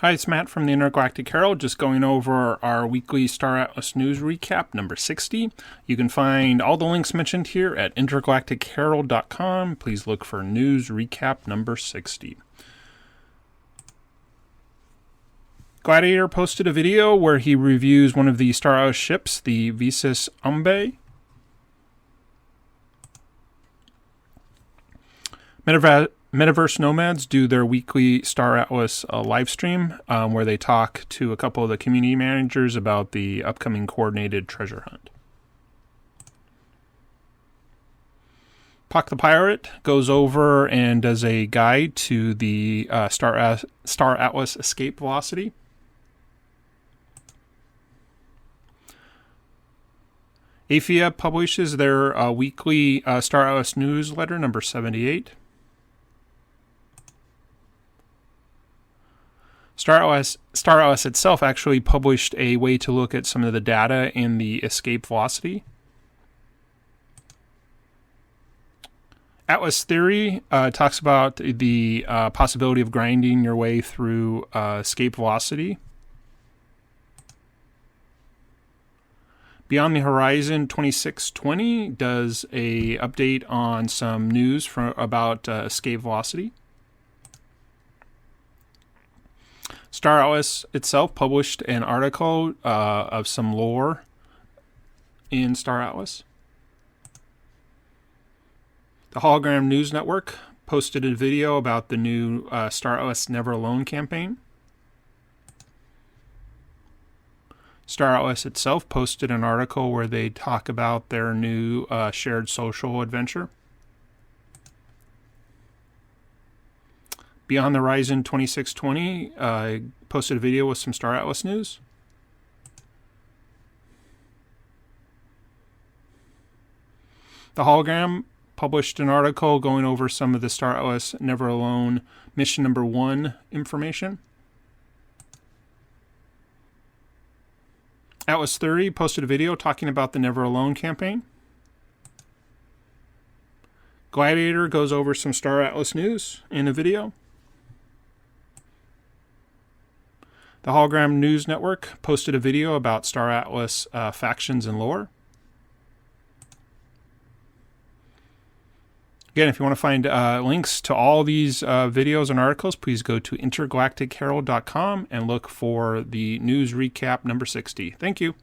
Hi, it's Matt from the Intergalactic Herald, just going over our weekly Star Atlas News Recap, number 60. You can find all the links mentioned here at intergalacticherald.com. Please look for News Recap number 60. Gladiator posted a video where he reviews one of the Star Atlas ships, the Visas Umbe. Metaverse Nomads do their weekly Star Atlas live stream where they talk to a couple of the community managers about the upcoming coordinated treasure hunt. Puck the Pirate goes over and does a guide to the Star Atlas escape velocity. AFIA publishes their weekly Star Atlas newsletter, number 78. Star Atlas itself actually published a way to look at some of the data in the escape velocity. Atlas Theory talks about the possibility of grinding your way through escape velocity. Beyond the Horizon 2620 does a update on some news about escape velocity. Star Atlas itself published an article of some lore in Star Atlas. The Hologram News Network posted a video about the new Star Atlas Never Alone campaign. Star Atlas itself posted an article where they talk about their new shared social adventure. Beyond the Horizon 2620 posted a video with some Star Atlas news. The Hologram published an article going over some of the Star Atlas Never Alone mission number 1 information. Atlas Theory posted a video talking about the Never Alone campaign. Gladiator goes over some Star Atlas news in a video. The Hologram News Network posted a video about Star Atlas factions and lore. Again, if you want to find links to all these videos and articles, please go to intergalacticherald.com and look for the news recap number 60. Thank you.